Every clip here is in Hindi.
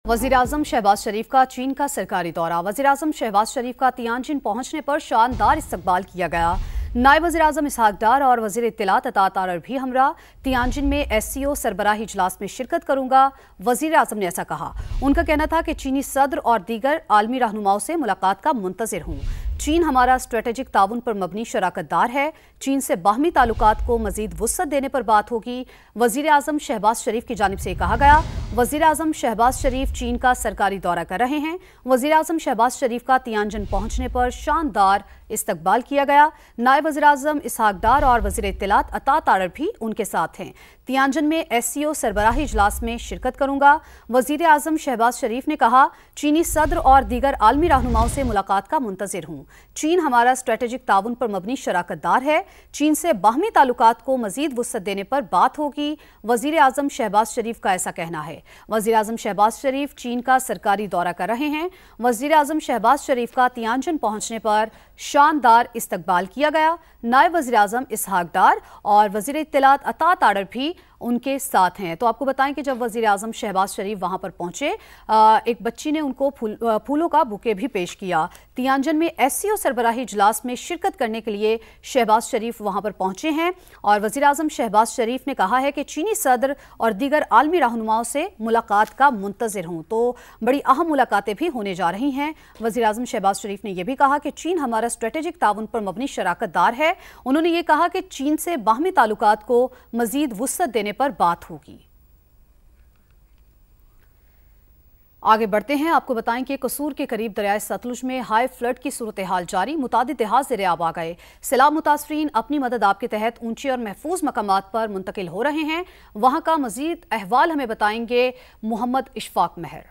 वज़ीर-ए-आज़म शहबाज शरीफ का चीन का सरकारी दौरा। वज़ीर-ए-आज़म शहबाज शरीफ का तियानजिन पहुंचने पर शानदार इस्तकबाल किया गया। नायब वज़ीर-ए-आज़म इसहाक डार और वज़ीर इत्तलात अता तारर भी हमरा। तियानजिन में SCO सरबराही इजलास में शिरकत करूंगा। वज़ीर-ए-आज़म ने ऐसा कहा। उनका कहना था कि चीनी सदर और दीगर आलमी रहनुमाओं से मुलाकात का मुंतज़िर हूँ। चीन हमारा स्ट्रेटेजिक ताउन पर मबनी शराकतदार है। चीन से बाहमी ताल्लुकात को मजीद वुसअत देने पर बात होगी। वज़ीर-ए-आज़म शहबाज शरीफ की जानिब से कहा गया। वज़ीर-ए-आज़म शहबाज शरीफ चीन का सरकारी दौरा कर रहे हैं। वज़ीर-ए-आज़म शहबाज शरीफ का तियानजिन पहुंचने पर शानदार इस्तकबाल किया गया। नायब वज़ीर-ए-आज़म इसहाक डार और वज़ीर इत्तलात अता तारर भी उनके साथ हैं। तियानजिन में SCO सरबराही इजलास में शिरकत करूंगा। वज़ीर-ए-आज़म शहबाज शरीफ ने कहा, चीनी सदर और दीगर आलमी रहनुमाओं से मुलाकात का मुंतज़िर हूँ। चीन हमारा स्ट्रेटेजिक ताउन पर मबनी शराकतदार है। चीन से बाहमी ताल्लुकात को मजीद वुसअत देने पर बात होगी। वज़ीर-ए-आज़म शहबाज शरीफ का ऐसा कहना है। वज़ीर-ए-आज़म शहबाज शरीफ चीन का सरकारी दौरा कर रहे हैं। वज़ीर-ए-आज़म शहबाज शरीफ का तियानजिन पहुंचने पर शानदार इस्तकबाल किया गया। नायब वज़ीर-ए-आज़म इसहाक डार और वज़ीर इत्तलात अता तारर भी उनके साथ हैं। तो आपको बताएं कि जब वज़ीर-ए-आज़म शहबाज शरीफ वहां पर पहुंचे, एक बच्ची ने उनको फूलों का बुके भी पेश किया। तियानजिन में SCO सरबराही इजलास में शिरकत करने के लिए शहबाज शरीफ वहां पर पहुंचे हैं और वज़ीर-ए-आज़म शहबाज शरीफ ने कहा है कि चीनी सदर और दीगर आलमी रहनुमाओं से मुलाकात का मुंतज़िर हूँ। तो बड़ी अहम मुलाकातें भी होने जा रही हैं। वज़ीर-ए-आज़म शहबाज शरीफ ने यह भी कहा कि चीन हमारा स्ट्रेटेजिक ताउन पर मबनी शराकतदार है। उन्होंने ये कहा कि चीन से बाहमी ताल्लुकात को मजीद वुसअत देने पर बात होगी। आगे बढ़ते हैं, आपको बताएं कि कसूर के करीब दरियाए सतलुज में हाई फ्लड की सूरत हाल जारी। मुतादिद देहात ज़ेर-ए-आब आ गए। सैलाब मुतासरीन अपनी मदद आपके तहत ऊंचे और महफूज मकामात पर मुंतकिल हो रहे हैं। वहां का मजीद अहवाल हमें बताएंगे मोहम्मद इशफाक महर।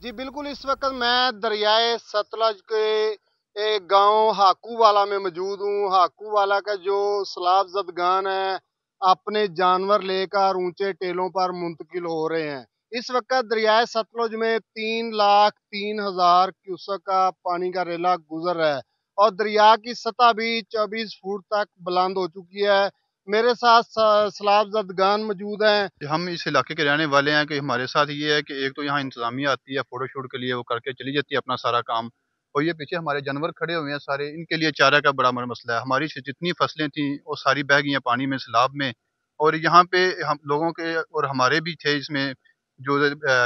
जी बिल्कुल, इस वक्त मैं दरियाए सतलज के गांव हाकूवाला में मौजूद हूँ। हाकूवाला का जो सैलाब ज़दगान है अपने जानवर लेकर ऊंचे टेलों पर मुंतकिल हो रहे हैं। इस वक्त दरियाए सतलुज में 3,03,000 क्यूसेक का पानी का रेला गुजर रहा है और दरिया की सतह भी 24 फुट तक बुलंद हो चुकी है। मेरे साथ सैलाब ज़दगान मौजूद हैं। हम इस इलाके के रहने वाले हैं कि हमारे साथ ये है कि एक तो यहाँ इंतजामिया आती है फोटोशूट के लिए, वो करके चली जाती है अपना सारा काम, और ये पीछे हमारे जानवर खड़े हुए हैं सारे, इनके लिए चारा का बड़ा मसला है। हमारी जितनी फसलें थी वो सारी बह गई हैं पानी में, सैलाब में, और यहाँ पे हम लोगों के और हमारे भी थे इसमें जो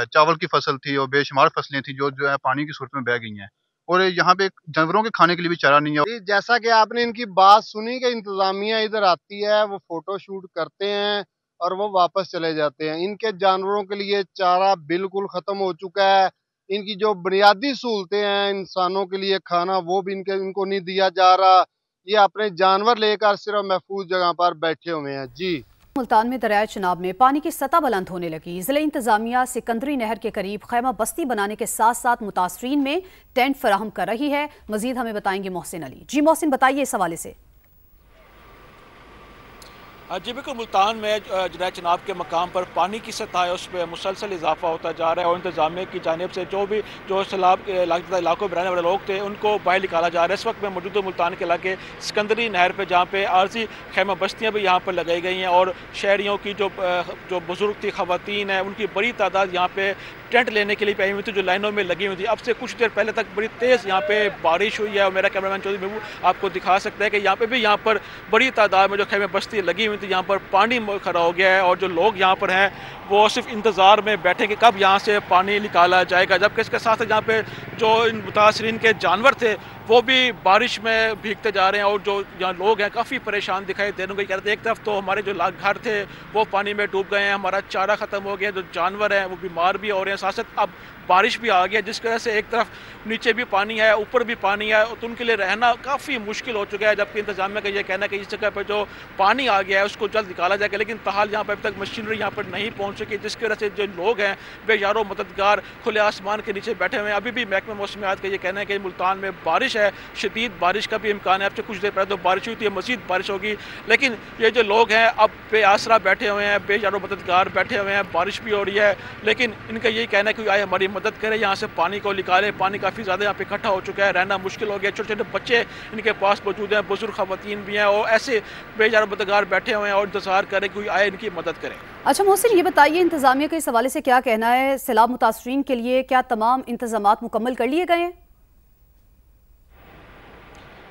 चावल की फसल थी और बेशुमार फसलें थी जो है पानी की सूरत में बह गई हैं, और यहाँ पे जानवरों के खाने के लिए भी चारा नहीं है। जैसा कि आपने इनकी बात सुनी कि इंतजामिया इधर आती है, वो फोटो शूट करते हैं और वो वापस चले जाते हैं। इनके जानवरों के लिए चारा बिल्कुल खत्म हो चुका है। इनकी जो बुनियादी सहूलतें हैं इंसानों के लिए खाना, वो भी इनको नहीं दिया जा रहा। ये अपने जानवर लेकर सिर्फ महफूज जगह पर बैठे हुए हैं। जी, मुल्तान में दरियाए चिनाब में पानी की सतह बुलंद होने लगी। जिले इंतजामिया सिकंदरी नहर के करीब खैमा बस्ती बनाने के साथ साथ मुतासरीन में टेंट फराहम कर रही है। मजीद हमें बताएंगे मोहसिन अली। जी मोहसिन, बताइए इस हवाले से। जी बिल्कुल, मुल्तान में दरियाए चिनाब के मकाम पर पानी की सतह है उसमें मुसलसल इजाफा होता जा रहा है और इंतजामिया की जानिब से जो सैलाब के इलाकों में रहने वाले लोग थे उनको बाहर निकाला जा रहा है। इस वक्त मैं मौजूद हूँ मुल्तान के इलाके सिकंदरी नहर पर, जहाँ पे आर्जी खैमा बस्तियाँ भी यहाँ पर लगाई गई हैं और शहरियों की जो बुजुर्ग थी, खवातीन हैं, उनकी बड़ी तादाद यहाँ पे टेंट लेने के लिए आई हुई थी, जो लाइनों में लगी हुई थी। अब से कुछ देर पहले तक बड़ी तेज़ यहाँ पे बारिश हुई है और मेरा कैमरामैन चौधरी महबूब आपको दिखा सकता है कि यहाँ पर बड़ी तादाद में जो खैमे बस्ती लगी हुई थी, यहाँ पर पानी खड़ा हो गया है और जो लोग यहाँ पर हैं वो सिर्फ इंतज़ार में बैठे कि कब यहाँ से पानी निकाला जाएगा। जबकि इसके साथ यहाँ पे जो इन मुतासरीन के जानवर थे वो भी बारिश में भीगते जा रहे हैं और जो यहाँ लोग हैं काफ़ी परेशान दिखाई दे रहे हैं। एक तरफ तो हमारे जो घर थे वो पानी में डूब गए हैं, हमारा चारा ख़त्म हो गया, जो जानवर हैं वो बीमार भी हो रहे हैं, साथ साथ अब बारिश भी आ गया जिस वजह से एक तरफ नीचे भी पानी है, ऊपर भी पानी है, तो उनके लिए रहना काफ़ी मुश्किल हो चुका है। जबकि इंतजामिया का ये कहना है कि इस जगह पर जो पानी आ गया है उसको जल्द निकाला जाएगा, लेकिन ताहाल यहाँ पर अभी तक मशीनरी यहाँ पर नहीं पहुँच सकी, जिसकी वजह से जो लोग हैं वे यारो मददगार खुले आसमान के नीचे बैठे हुए हैं। अभी भी महकमा मौसमियात का ये कहना है कि मुल्तान में बारिश है, शदीद बारिश का भी इम्कान है। अब से कुछ देर पहले तो बारिश हुई थी, मज़ीद बारिश होगी, लेकिन ये जो लोग हैं अब बेआसरा बैठे हुए हैं, बेयारो मददगार बैठे हुए हैं। बारिश भी हो रही है, लेकिन इनका यही कहना है कि आए हमारी मदद करें, यहाँ से पानी को निकाले। पानी काफ़ी ज़्यादा यहाँ पे इकट्ठा हो चुका है, रहना मुश्किल हो गया। छोटे छोटे बच्चे इनके पास मौजूद हैं, बुजुर्ग खवातीन भी हैं और ऐसे बेजार मददगार बैठे हुए हैं और इंतजार करें कोई आए इनकी मदद करें। अच्छा मोहसिन, ये बताइए इंतजामिया के इस हवाले से क्या कहना है? सैलाब मुतासरीन के लिए क्या तमाम इंतजामात मुकम्मल कर लिए गए हैं?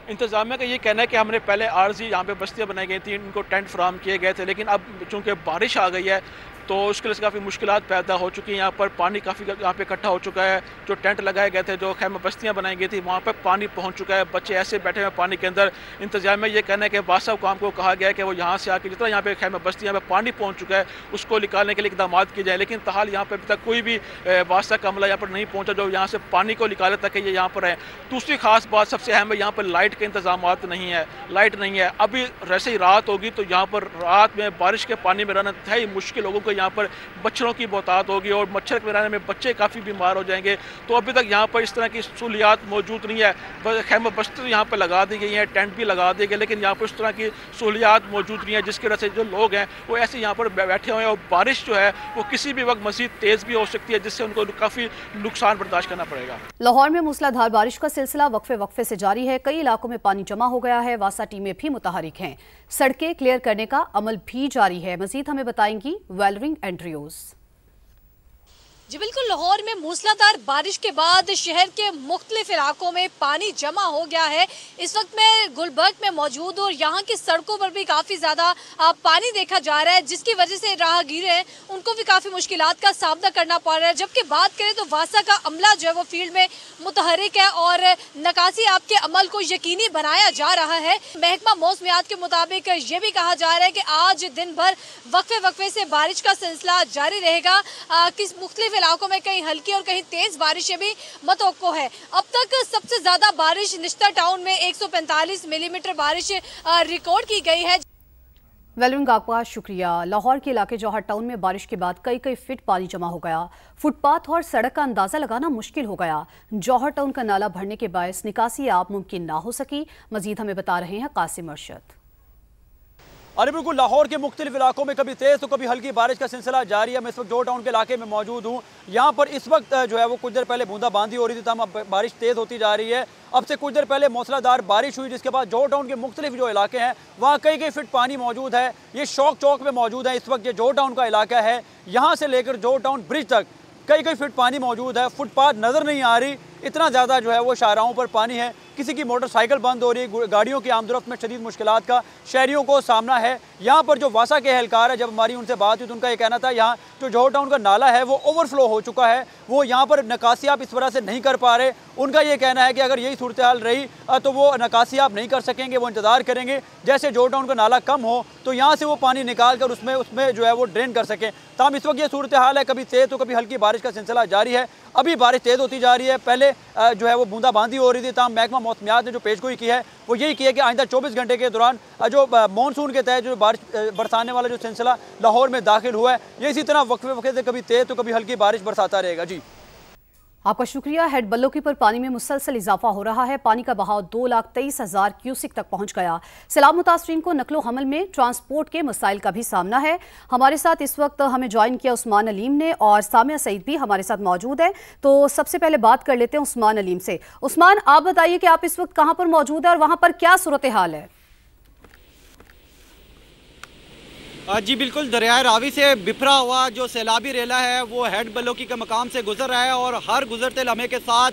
इंतजामिया का ये कहना है कि हमने पहले आर्जी यहाँ पे बस्तियाँ बनाई गई थी, इनको टेंट फ्राहम किए गए थे, लेकिन अब चूँकि बारिश आ गई है तो उसके लिए काफ़ी मुश्किलात पैदा हो चुकी हैं। यहाँ पर पानी काफ़ी यहाँ पे इकट्ठा हो चुका है। जो टेंट लगाए गए थे, जो खैमा बस्तियाँ बनाई गई थी, वहाँ पर पानी पहुँच चुका है। बच्चे ऐसे बैठे हुए पानी के अंदर। इंतजामिया ये कहना है कि बादशाह काम को कहा गया है कि वो यहाँ से आके जितना यहाँ पे खैमा बस्तियाँ में पानी पहुँच चुका है उसको निकालने के लिए इकदाम किए जाए, लेकिन ताहाल यहाँ पर अभी तक कोई भी बादशाह का अमला यहाँ पर नहीं पहुँचा जो यहाँ से पानी को निकाले तक ये यहाँ पर है। दूसरी खास बात सबसे अहम है, यहाँ पर लाइट के इंतजाम नहीं है, लाइट नहीं है। अभी वैसे ही रात होगी तो यहाँ पर रात में बारिश के पानी में रहना इंतहाई मुश्किल, लोगों को यहाँ पर मच्छरों की बहुतात होगी और मच्छर के रहने में बच्चे काफ़ी बीमार हो जाएंगे। तो अभी तक यहाँ पर इस तरह की सहूलियात मौजूद नहीं है। खैमा बस्ती यहाँ पर लगा दी गई हैं, टेंट भी लगा दिए गए, लेकिन यहाँ पर इस तरह की सहूलियात मौजूद नहीं है, जिसकी वजह से जो लोग हैं वो ऐसे यहाँ पर बैठे हुए हैं और बारिश जो है वो किसी भी वक्त मज़ीद तेज़ भी हो सकती है, जिससे उनको काफ़ी नुकसान बर्दाश्त करना पड़ेगा। लाहौर में मूसलाधार बारिश का सिलसिला वक्फे से जारी है। कई इलाकों में पानी जमा हो गया है। वासा टीमें भी मुतहरिक हैं। सड़कें क्लियर करने का अमल भी जारी है। मजीद हमें बताएंगी वेलरिंग एंड्रियोज। जी बिल्कुल, लाहौर में मूसलाधार बारिश के बाद शहर के मुख्तलिफ इलाकों में पानी जमा हो गया है। इस वक्त मैं गुलबर्ग में मौजूद हूँ और यहाँ की सड़कों पर भी काफ़ी ज़्यादा पानी देखा जा रहा है, जिसकी वजह से राहगीर हैं उनको भी काफ़ी मुश्किलात का सामना करना पड़ रहा है। जबकि बात करें तो वासा का अमला जो है वो फील्ड में मुतहरिक है और नकासी आपके अमल को यकीनी बनाया जा रहा है। महकमा मौसमियात के मुताबिक ये भी कहा जा रहा है कि आज दिन भर वक्फे से बारिश का सिलसिला जारी रहेगा। किस मुख्तलिफ इलाकों में कहीं हल्की और कहीं तेज बारिशें भी मतवक्को है। अब तक सबसे ज्यादा बारिश निश्ता टाउन में 145 मिलीमीटर बारिश रिकॉर्ड की गई है। वेलरिंग आपका शुक्रिया। लाहौर के इलाके जौहर टाउन में बारिश के बाद कई फीट पानी जमा हो गया। फुटपाथ और सड़क का अंदाजा लगाना मुश्किल हो गया। जौहर टाउन का नाला भरने के बायस निकासी आप मुमकिन ना हो सकी। मजीद हमें बता रहे हैं कासिम अरशद। अरे बिल्कुल, लाहौर के मुख्तलिफ इलाकों में कभी तेज़ तो कभी हल्की बारिश का सिलसिला जारी है। मैं इस वक्त जौहर टाउन के इलाके में मौजूद हूँ। यहाँ पर इस वक्त जो है वो कुछ देर पहले बूंदाबांदी हो रही थी, तमाम बारिश तेज़ होती जा रही है। अब से कुछ देर पहले मूसलाधार बारिश हुई, जिसके बाद जौहर टाउन के मुख्तलिफ जो इलाके हैं वहाँ कई फीट पानी मौजूद है। ये शौक चौक में मौजूद है। इस वक्त ये जौहर टाउन का इलाका है। यहाँ से लेकर जौहर टाउन ब्रिज तक कई फीट पानी मौजूद है। फुटपाथ नज़र नहीं आ रही, इतना ज़्यादा जो है वो शाहराहों पर पानी है। किसी की मोटरसाइकिल बंद हो रही है, गाड़ियों की आमदरफ्त में शदीद मुश्किलात का शहरियों को सामना है। यहाँ पर जो वासा के एहलकार है, जब हमारी उनसे बात हुई तो उनका ये कहना था यहाँ जो जौहर टाउन का नाला है वो ओवरफ्लो हो चुका है, वो यहाँ पर नकासी आप इस वजह से नहीं कर पा रहे। उनका ये कहना है कि अगर यही सूरत हाल रही तो वो नकासी आप नहीं कर सकेंगे, वो इंतज़ार करेंगे जैसे जौहर टाउन का नाला कम हो तो यहाँ से वो पानी निकाल कर उसमें जो है वो ड्रेन कर सकें। तमाम इस वक्त ये सूरत हाल है, कभी तेज़ तो कभी हल्की बारिश का सिलसिला जारी है। अभी बारिश तेज़ होती जा रही है। पहले जो है वो बूंदाबांदी हो रही थी। तमाम महकमा मौसमियात ने जो पेशगोई की है वो यही की है कि आइंदा 24 घंटे के दौरान जो मानसून के तहत जो बारिश बरसाने वाला जो सिलसिला लाहौर में दाखिल हुआ है, ये इसी तरह वक्फे से कभी तेज़ तो कभी हल्की बारिश बरसाता रहेगा। जी आपका शुक्रिया। हेड बल्लोकी पर पानी में मुसलसल इजाफा हो रहा है। पानी का बहाव 2,23,000 क्यूसिक तक पहुंच गया। सैलाब मुतासरीन को नकलो हमल में ट्रांसपोर्ट के मसाइल का भी सामना है। हमारे साथ इस वक्त हमें ज्वाइन किया उस्मान अलीम ने और सामिया सईद भी हमारे साथ मौजूद है। तो सबसे पहले बात कर लेते हैं उस्मान अलीम से। उस्मान, आप बताइए कि आप इस वक्त कहां पर मौजूद है और वहां पर क्या सूरत हाल है? जी बिल्कुल, दरियाए रावी से बिफरा हुआ जो सैलाबी रेला है वो हेड बल्लोकी के मकाम से गुजर रहा है और हर गुजरते लम्हे के साथ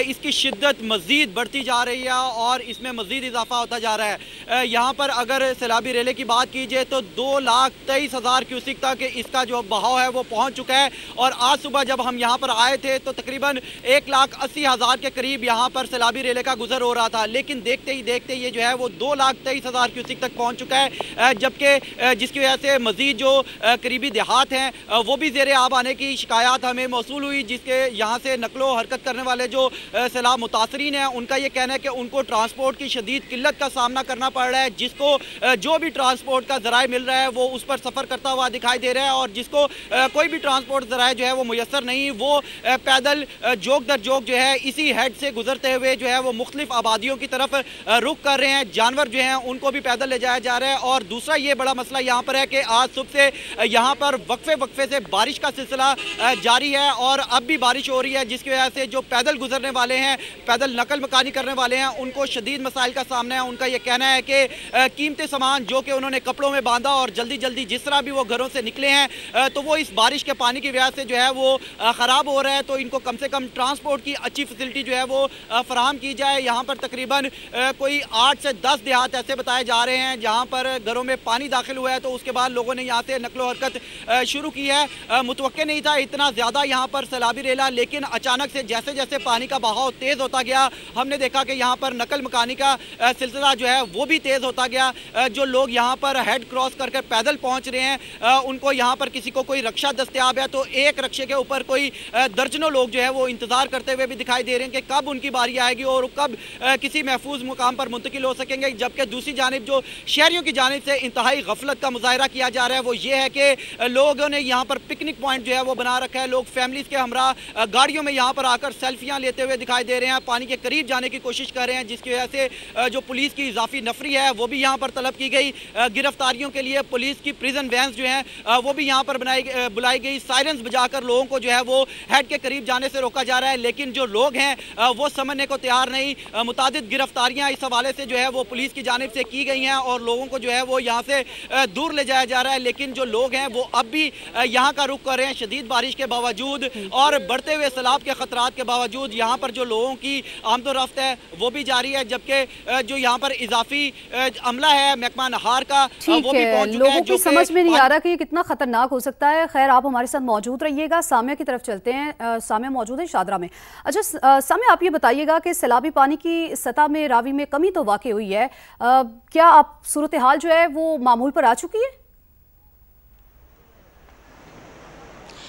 इसकी शिद्दत मज़ीद बढ़ती जा रही है और इसमें मज़ीद इजाफा होता जा रहा है। यहाँ पर अगर सैलाबी रेले की बात कीजिए तो 2,23,000 क्यूसिक तक इसका जो बहाव है वो पहुँच चुका है। और आज सुबह जब हम यहाँ पर आए थे तो तकरीबन 1,80,000 के करीब यहाँ पर सैलाबी रेले का गुजर हो रहा था, लेकिन देखते ही देखते ये जो है वो 2,23,000 क्यूसिक तक पहुँच चुका है। जबकि जिसकी वजह से मज़ीद जो करीबी देहात हैं वो भी ज़ेरे आब आने की शिकायत हमें मौसूल हुई, जिसके यहाँ से नकलो हरकत करने वाले जो सैलाब मुतासरीन हैं उनका ये कहना है कि उनको ट्रांसपोर्ट की शदीद किल्लत का सामना करना पड़ रहा है। जिसको जो भी ट्रांसपोर्ट का ज़राए मिल रहा है वो उस पर सफ़र करता हुआ दिखाई दे रहा है और जिसको कोई भी ट्रांसपोर्ट ज़राए जो है वो मुयसर नहीं, वो पैदल जोक दर जोक जो है इसी हेड से गुजरते हुए जो है वो मुख्तलिफ आबादियों की तरफ रुख कर रहे हैं। जानवर जो हैं उनको भी पैदल ले जाया जा रहा है। और दूसरा ये बड़ा मसला यहाँ पर है है कि आज सुबह से यहाँ पर वक्फे से बारिश का सिलसिला जारी है और अब भी बारिश हो रही है, जिसकी वजह से जो पैदल गुजरने वाले हैं, पैदल नकल मकानी करने वाले हैं, उनको शदीद मसाइल का सामना है। उनका ये कहना है कि कीमती सामान जो कि उन्होंने कपड़ों में बांधा और जल्दी जल्दी जिस तरह भी वो घरों से निकले हैं तो वो इस बारिश के पानी की वजह से जो है वो ख़राब हो रहा है। तो इनको कम से कम ट्रांसपोर्ट की अच्छी फैसिलिटी जो है वो फराहम की जाए। यहाँ पर तकरीबन कोई 8 से 10 देहात ऐसे बताए जा रहे हैं जहाँ पर घरों में पानी दाखिल हुआ है, तो उसके बाद लोगों ने यहाँ से नकलो हरकत शुरू की है। मुतवक्के नहीं था इतना ज़्यादा यहाँ पर सैलाबी रेला, लेकिन अचानक से जैसे जैसे पानी का बहाव तेज़ होता गया, हमने देखा कि यहाँ पर नकल मकानी का सिलसिला जो है वो भी तेज़ होता गया। जो लोग यहाँ पर हेड क्रॉस करके पैदल पहुँच रहे हैं, उनको यहाँ पर किसी को कोई रक्षा दस्तयाब है तो एक रक्षे के ऊपर कोई दर्जनों लोग जो है वो इंतज़ार करते हुए भी दिखाई दे रहे हैं कि कब उनकी बारी आएगी और कब किसी महफूज मुकाम पर मुंतकिल हो सकेंगे। जबकि दूसरी जानिब जो शहरियों की जानिब से इंतहाई गफलत का मुजाहरा किया जा रहा है वो ये है कि लोगों ने यहाँ पर पिकनिक पॉइंट जो है वो बना रखा है। लोग फैमिलीज़ के हमरा गाड़ियों में यहाँ पर आकर सेल्फियाँ लेते हुए दिखाई दे रहे हैं, पानी के करीब जाने की कोशिश कर रहे हैं, जिसकी वजह से जो पुलिस की इजाफी नफरी है वो भी यहाँ पर तलब की गई। गिरफ्तारियों के लिए पुलिस की प्रिजन वैन्स जो हैं वो भी यहाँ पर बुलाई गई। सायरन्स बजाकर लोगों को जो है वो हेड के करीब जाने से रोका जा रहा है, लेकिन जो लोग हैं वो समझने को तैयार नहीं। मुतादिद गिरफ्तारियाँ इस हवाले से जो है वो पुलिस की जानिब से की गई हैं और लोगों को जो है वो यहाँ से दूर ले जाया जा रहा है, लेकिन जो लोग हैं वो अब भी यहाँ का रुख कर रहे हैं शदीद बारिश के बावजूद और बढ़ते हुए सैलाब के खतरात के बावजूद। यहाँ पर जो लोगों की आमदोरफ्त है वो भी जारी है, जबकि जो यहाँ पर इजाफी अमला है महकमा नहार का वो भी पहुंच चुका है। लोगों की समझ में नहीं आ रहा कि ये कितना खतरनाक हो सकता है। खैर, आप हमारे साथ मौजूद रहिएगा। सामिया की तरफ चलते हैं। सामिया मौजूद है शादरा में। अच्छा सामिया, आप ये बताइएगा कि सैलाबी पानी की सतह में रावी में कमी तो वाकई हुई है, क्या आप सूरत हाल जो है वो मामूल पर आ चुकी है?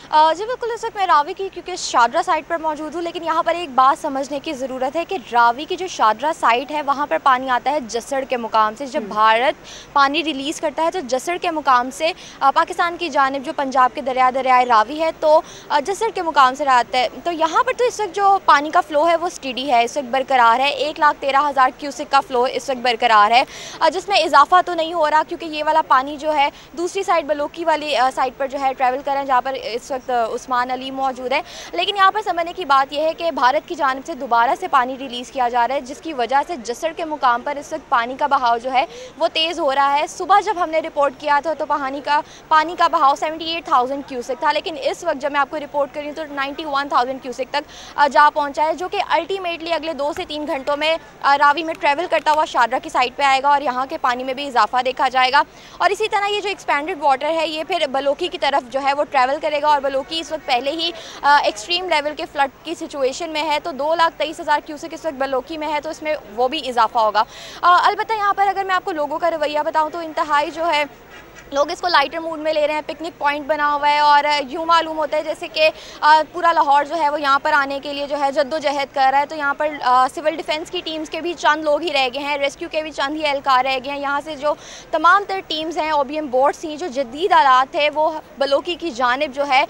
जी बिल्कुल, इस वक्त मैं रावी की क्योंकि शादरा साइट पर मौजूद हूँ, लेकिन यहाँ पर एक बात समझने की ज़रूरत है कि रावी की जो शादरा साइट है वहाँ पर पानी आता है जसड़ के मुकाम से। जब भारत पानी रिलीज़ करता है तो जसड़ के मुकाम से पाकिस्तान की जानिब जो पंजाब के दरियाए रावी है तो जसड़ के मुकाम से आता है। तो यहाँ पर तो इस वक्त जो पानी का फ़्लो है वो स्टेडी है, इस वक्त बरकरार है। 1,13,000 क्यूसिक का फ़्लो इस वक्त बरकरार है, जिसमें इजाफा तो नहीं हो रहा क्योंकि ये वाला पानी जो है दूसरी साइड बलोकी वाली साइड पर जो है ट्रैवल कर रहे हैं, जहाँ पर इस उस्मान अली मौजूद है। लेकिन यहाँ पर समझने की बात यह है कि भारत की जानिब से दोबारा से पानी रिलीज़ किया जा रहा है, जिसकी वजह से जसड़ के मुकाम पर इस वक्त पानी का बहाव जो है वो तेज़ हो रहा है। सुबह जब हमने रिपोर्ट किया था तो पानी का बहाव 78,000 क्यूसिक था, लेकिन इस वक्त जब मैं आपको रिपोर्ट कर रही हूँ तो 91,000 क्यूसिक तक जा पहुँचा है, जो कि अल्टीमेटली अगले 2 से 3 घंटों में रावी में ट्रैवल करता हुआ शादरा की साइड पर आएगा और यहाँ के पानी में भी इजाफा देखा जाएगा। और इसी तरह ये जो एक्सपेंडेड वाटर है ये फिर बलोकी की तरफ जो है वो ट्रैवल करेगा और बलोकी इस वक्त पहले ही एक्सट्रीम लेवल के फ्लड की सिचुएशन में है, तो 2,23,000 क्यूसेक इस वक्त बलोकी में है, तो इसमें वो भी इजाफा होगा। अलबत्ता यहाँ पर अगर मैं आपको लोगों का रवैया बताऊँ तो इंतहाई जो है लोग इसको लाइटर मूड में ले रहे हैं। पिकनिक पॉइंट बना हुआ है और यूँ मालूम होता है जैसे कि पूरा लाहौर जो है वो यहाँ पर आने के लिए जो है जद्दोजहद कर रहा है। तो यहाँ पर सिविल डिफेंस की टीम्स के भी चंद लोग ही रह गए हैं, रेस्क्यू के भी चंद ही एहलकार रह गए हैं। यहाँ से जो तमाम तर टीम्स हैं, OBM बोट्स थी, जो जदीद आलात है वो बलोकी की जानिब जो है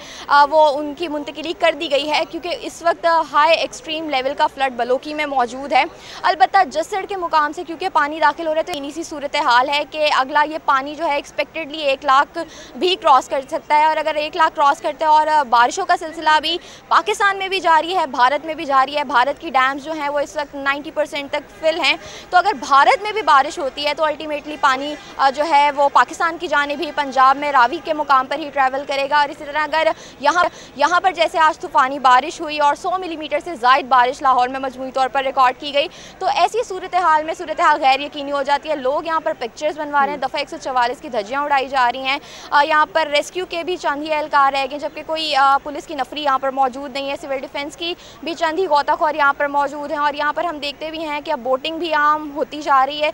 वो उनकी मुंतकिली कर दी गई है, क्योंकि इस वक्त हाई एक्सट्रीम लेवल का फ्लड बलोकी में मौजूद है। अलबत्ता जसड़ के मुकाम से क्योंकि पानी दाखिल हो रहा है तो इन्हीं सी सूरत हाल है कि अगला ये पानी जो है एक्सपेक्टेड 1 लाख भी क्रॉस कर सकता है, और अगर 1 लाख क्रॉस करते हैं और बारिशों का सिलसिला भी पाकिस्तान में भी जारी है, भारत में भी जारी है। भारत की डैम्स जो हैं वो इस वक्त 90% तक फिल हैं, तो अगर भारत में भी बारिश होती है तो अल्टीमेटली पानी जो है वो पाकिस्तान की जानिब ही पंजाब में रावी के मुकाम पर ही ट्रैवल करेगा। और इसी तरह अगर यहाँ पर जैसे आज तूफ़ानी बारिश हुई और 100 मिलीमीटर से ज़ायद बारिश लाहौर में मजमूई तौर पर रिकॉर्ड की गई, तो ऐसी सूरत हाल में सूरत हाल गैर यकीनी हो जाती है। लोग यहाँ पर पिक्चर्स बनवा रहे हैं, दफ़ा 144 की धज्जियाँ उड़ाई जा रही हैं। यहाँ पर रेस्क्यू के भी चंद ही एहलकार रह गए, जबकि कोई पुलिस की नफरी यहाँ पर मौजूद नहीं है। सिविल डिफेंस की भी चंद ही गोताखोर यहाँ पर मौजूद हैं, और यहाँ पर हम देखते भी हैं कि अब बोटिंग भी आम होती जा रही है।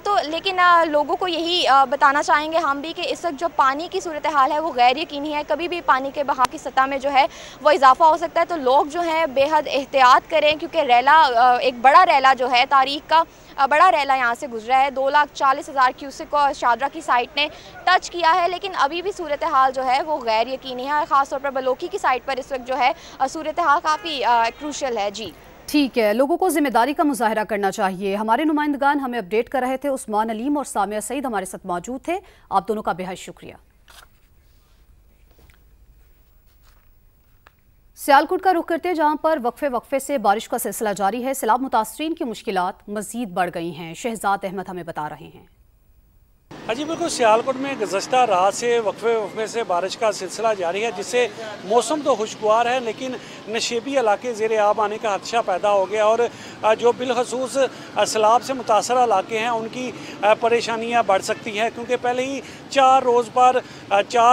तो लेकिन लोगों को यही बताना चाहेंगे हम भी कि इस वक्त जो पानी की सूरत हाल है वो गैर यकीनी है, कभी भी पानी के बहाव की सतह में जो है वो इजाफा हो सकता है। तो लोग जो हैं बेहद एहतियात करें, क्योंकि रैला एक बड़ा रैला जो है तारीख का बड़ा रैला यहाँ से गुजरा है। 2,40,000 क्यूसेक को शादरा की साइट ने टच किया है, लेकिन अभी भी सूरत हाल जो है वो गैर यकीनी है। ख़ासतौर पर बलोकी की साइट पर इस वक्त जो है सूरत हाल काफ़ी क्रूशल है। जी ठीक है, लोगों को जिम्मेदारी का मुजाहरा करना चाहिए। हमारे नुमाइंदगान हमें अपडेट कर रहे थे। उस्मान अलीम और सामिया सईद हमारे साथ मौजूद थे। आप दोनों का बेहद शुक्रिया। सियालकोट का रुख करते जहां पर वक्फे से बारिश का सिलसिला जारी है, सैलाब मुतासरीन की मुश्किलात मजीद बढ़ गई हैं। शहजाद अहमद हमें बता रहे हैं। हाँ जी बिल्कुल, सियालकोट में गुज़श्ता रात से वक्फे से बारिश का सिलसिला जारी है, जिससे मौसम तो खुशगवार है लेकिन नशेबी इलाके ज़ेर आब आने का खदशा पैदा हो गया और जो बिलखसूस सैलाब से मुतासर इलाके हैं उनकी परेशानियाँ बढ़ सकती हैं, क्योंकि पहले ही 4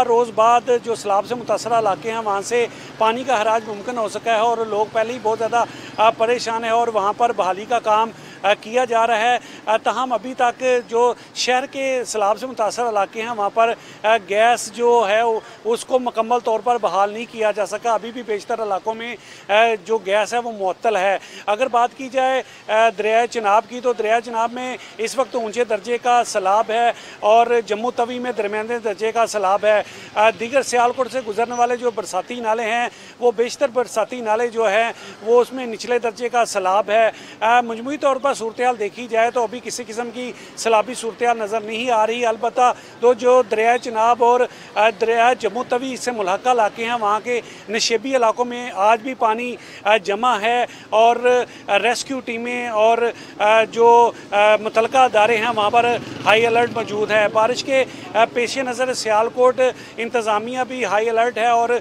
रोज़ बाद जो सैलाब से मुतासर इलाके हैं वहाँ से पानी का हराज मुमकिन हो सका है और लोग पहले ही बहुत ज़्यादा परेशान है और वहाँ पर बहाली का काम किया जा रहा है। तहम अभी तक जो शहर के सैलाब से मुतासर इलाके हैं वहाँ पर गैस जो है उसको मुकम्मल तौर पर बहाल नहीं किया जा सका। अभी भी बेशतर इलाकों में जो गैस है वो मुअत्तल है। अगर बात की जाए दरिया चिनाब की, तो दरिया चिनाब में इस वक्त ऊंचे दर्जे का सैलाब है और जम्मू तवी में दरमियाने दर्जे का सैलाब है। दीगर सियालकोट से गुजरने वाले जो बरसाती नाले हैं वो बेशतर बरसाती नाले जो हैं वो उसमें निचले दर्जे का सैलाब है। मजमूई तौर पर सूरत हाल देखी जाए तो अभी किसी किस्म की सैलाबी सूरत हाल नज़र नहीं आ रही। अलबत्ता तो जो दरिया चिनाब और दरिया जम्मू तवी से मुल्हका इलाके हैं वहाँ के नशेबी इलाकों में आज भी पानी जमा है और रेस्क्यू टीमें और जो मुतलका अदारे हैं वहाँ पर हाई अलर्ट मौजूद है। बारिश के पेश नज़र सियालकोट इंतज़ामिया भी हाई अलर्ट है और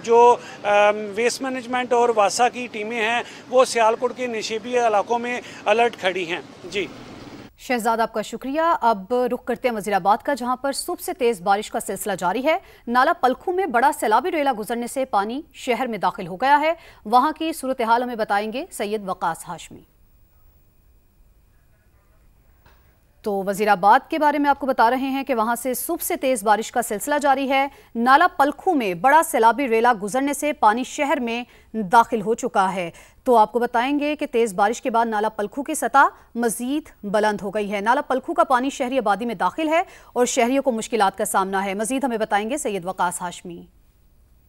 जो वेस्ट मैनेजमेंट और वासा की टीमें हैं वो सियालकोट के नशेबी इलाकों में अलर्ट खड़ी हैं। जी शहजाद, आपका शुक्रिया। अब रुख करते हैं वजीराबाद का, जहां पर सुबह से तेज बारिश का सिलसिला जारी है। नाला पलखू में बड़ा सैलाबी रेला गुजरने से पानी शहर में दाखिल हो गया है। वहां की सूरत हाल हमें बताएंगे सैयद वकास हाशमी। तो वजीराबाद के बारे में आपको बता रहे हैं कि वहां से सुबह से तेज बारिश का सिलसिला जारी है। नाला पलखू में बड़ा सैलाबी रेला गुजरने से पानी शहर में दाखिल हो चुका है। तो आपको बताएंगे कि तेज बारिश के बाद नाला पलखू की सतह मजीद बुलंद हो गई है। नाला पलखू का पानी शहरी आबादी में दाखिल है और शहरियों को मुश्किलात का सामना है। मजीद हमें बताएंगे सैयद वकास हाशमी।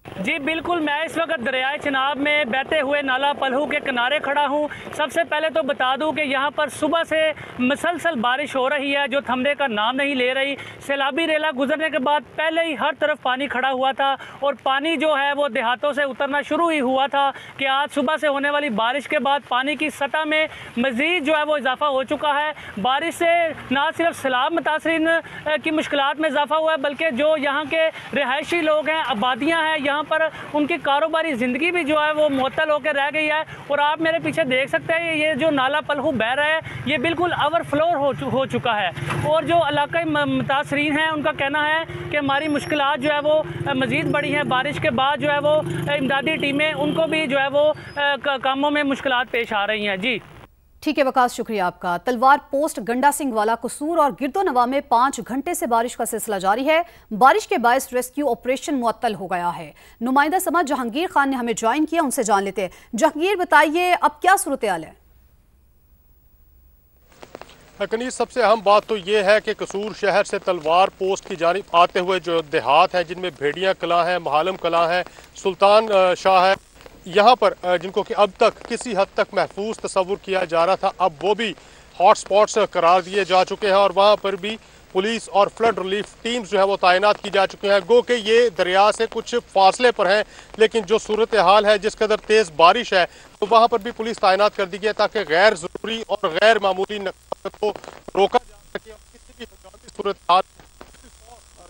जी बिल्कुल, मैं इस वक्त दरियाए चिनाब में बहते हुए नाला पलहू के किनारे खड़ा हूँ। सबसे पहले तो बता दूँ कि यहाँ पर सुबह से मुसलसल बारिश हो रही है जो थमने का नाम नहीं ले रही। सैलाबी रेला गुजरने के बाद पहले ही हर तरफ पानी खड़ा हुआ था और पानी जो है वो देहातों से उतरना शुरू ही हुआ था कि आज सुबह से होने वाली बारिश के बाद पानी की सतह में मज़ीद जो है वो इजाफा हो चुका है। बारिश से ना सिर्फ सैलाब मुतासरीन की मुश्किलात में इजाफा हुआ है बल्कि जो यहाँ के रिहायशी लोग हैं, आबादियाँ हैं, यहाँ पर उनकी कारोबारी ज़िंदगी भी जो है वो मुअत्तल होकर रह गई है। और आप मेरे पीछे देख सकते हैं ये जो नाला पलहू बह रहा है ये बिल्कुल ओवरफ्लो हो चुका है और जो इलाके मुतासरीन हैं उनका कहना है कि हमारी मुश्किलात जो है वो मज़ीद बढ़ी हैं। बारिश के बाद जो है वो इमदादी टीमें उनको भी जो है वो कामों में मुश्किलात पेश आ रही हैं। जी ठीक है वकास, शुक्रिया आपका। तलवार पोस्ट, गंडा सिंह वाला, कसूर और गिरदोनवा में 5 घंटे से बारिश का सिलसिला जारी है। बारिश के बायस रेस्क्यू ऑपरेशन मुअत्तल हो गया है। नुमाइंदा समाज जहांगीर खान ने हमें ज्वाइन किया, उनसे जान लेते हैं। जहांगीर, बताइए अब क्या सूरत हाल है? कनीज, सबसे अहम बात तो ये है कि कसूर शहर से तलवार पोस्ट की जानिब आते हुए जो देहात हैं जिनमें भेड़िया कला है, महालम कला है, सुल्तान शाह है, यहाँ पर जिनको कि अब तक किसी हद तक महफूज तस्वुर किया जा रहा था, अब वो भी हॉट स्पॉट्स करार दिए जा चुके हैं और वहाँ पर भी पुलिस और फ्लड रिलीफ टीम्स जो है वो तैनात की जा चुकी हैं। गो कि ये दरिया से कुछ फासले पर हैं, लेकिन जो सूरत हाल है जिस कदर तेज़ बारिश है तो वहाँ पर भी पुलिस तैनात कर दी गई है ताकि गैर ज़रूरी और गैर मामूली नक़ात को रोका जा सके और किसी भी हंगामी सूरत हाल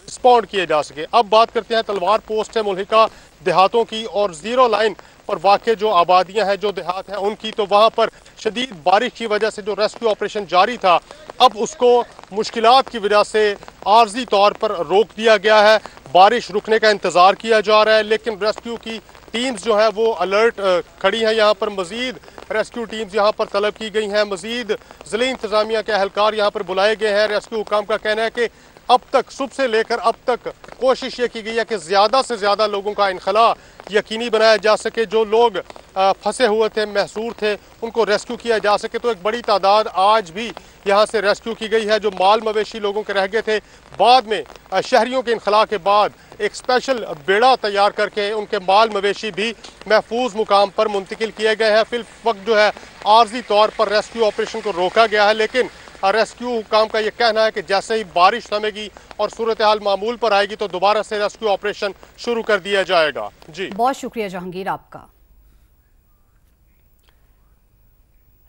रिस्पॉन्ड किए जा सके। अब बात करते हैं तलवार पोस्ट से मुल्हिका देहातों की और ज़ीरो लाइन पर वाक़ जो आबादियां हैं, जो देहात हैं उनकी। तो वहाँ पर शदीद बारिश की वजह से जो रेस्क्यू ऑपरेशन जारी था अब उसको मुश्किलात की वजह से आर्जी तौर पर रोक दिया गया है। बारिश रुकने का इंतज़ार किया जा रहा है लेकिन रेस्क्यू की टीम्स जो है वो अलर्ट खड़ी हैं। यहाँ पर मज़ीद रेस्क्यू टीम्स यहाँ पर तलब की गई हैं, मज़ीद ज़िले इंतज़ामिया के अहलकार यहाँ पर बुलाए गए हैं। रेस्क्यू हुकाम का कहना है कि अब तक सुबह से लेकर अब तक कोशिश ये की गई है कि ज़्यादा से ज़्यादा लोगों का इनखला यकीनी बनाया जा सके। जो लोग फंसे हुए थे, महसूर थे, उनको रेस्क्यू किया जा सके। तो एक बड़ी तादाद आज भी यहाँ से रेस्क्यू की गई है। जो माल मवेशी लोगों के रह गए थे, बाद में शहरियों के इनखला के बाद एक स्पेशल बेड़ा तैयार करके उनके माल मवेशी भी महफूज मुकाम पर मुंतकिल किए गए हैं। फिल वक्त जो है आर्जी तौर पर रेस्क्यू ऑपरेशन को रोका गया है, लेकिन रेस्क्यू हुकाम का ये कहना है कि जैसे ही बारिश थमेगी और सूरत हाल मामूल पर आएगी तो दोबारा से रेस्क्यू ऑपरेशन शुरू कर दिया जाएगा। जी बहुत शुक्रिया जहांगीर आपका।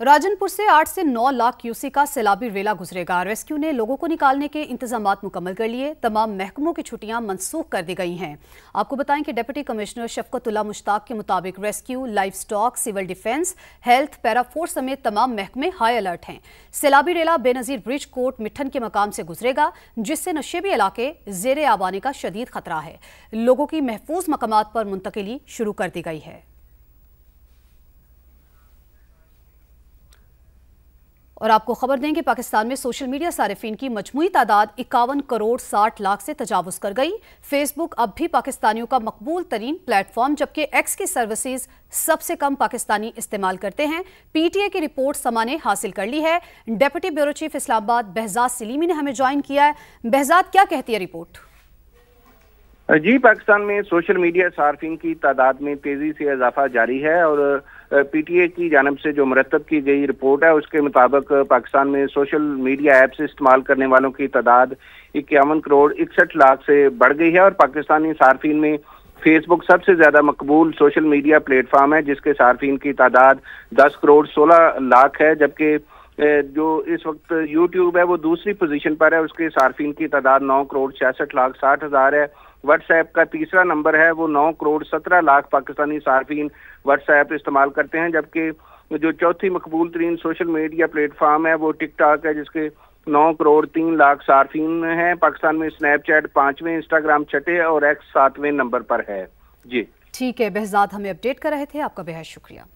राजनपुर से 8 से 9 लाख क्यूसेक का सैलाबी रेला गुजरेगा। रेस्क्यू ने लोगों को निकालने के इंतजामात मुकम्मल कर लिए। तमाम महकमों की छुट्टियां मनसूख कर दी गई हैं। आपको बताएं कि डिप्टी कमिश्नर शफकतुल्लाह मुश्ताक के मुताबिक rescue, livestock, civil defence, health, para force समेत तमाम महकमे हाई अलर्ट हैं। सैलाबी रेला बेनजीर ब्रिज कोट मिठन के मकाम से गुजरेगा, जिससे नशेबी इलाके ज़ेरे आब आने का शदीद खतरा है। लोगों की महफूज मकामात पर मुंतकिली शुरू कर दी गई है। और आपको खबर दें कि पाकिस्तान में सोशल मीडिया सारिफीन की मजमूई तादाद 51 करोड़ 60 लाख से तजावुज कर गई। फेसबुक अब भी पाकिस्तानियों का मकबूल तरीन प्लेटफॉर्म, जबकि एक्स की सर्विसेज सबसे कम पाकिस्तानी इस्तेमाल करते हैं। पीटीए की रिपोर्ट समा ने हासिल कर ली है। Deputy bureau chief Islamabad Behzad Salimi ने हमें ज्वाइन किया है। बहजाद, क्या कहती है रिपोर्ट? जी, पाकिस्तान में सोशल मीडिया सार्फिन की तादाद में तेजी से इजाफा जारी है और पीटीए की जानिब से जो मुरतब की गई रिपोर्ट है उसके मुताबिक पाकिस्तान में सोशल मीडिया ऐप्स इस्तेमाल करने वालों की तादाद 51 करोड़ 61 लाख से बढ़ गई है। और पाकिस्तानी सार्फिन में फेसबुक सबसे ज्यादा मकबूल सोशल मीडिया प्लेटफॉर्म है, जिसके सार्फिन की तादाद 10 करोड़ 16 लाख है, जबकि जो इस वक्त यूट्यूब है वो दूसरी पोजीशन पर है, उसके सार्फिन की तादाद 9 करोड़ 66 लाख 60 हजार है। व्हाट्सएप का तीसरा नंबर है, वो 9 करोड़ 17 लाख पाकिस्तानी सार्फिन व्हाट्सएप इस्तेमाल करते हैं, जबकि जो चौथी मकबूल तरीन सोशल मीडिया प्लेटफॉर्म है वो टिकटॉक है, जिसके 9 करोड़ 3 लाख सार्फिन हैं। पाकिस्तान में स्नैपचैट 5वें, इंस्टाग्राम 6ठे और एक्स 7वें नंबर पर है। जी ठीक है बहजाद, हमें अपडेट कर रहे थे, आपका बेहद शुक्रिया।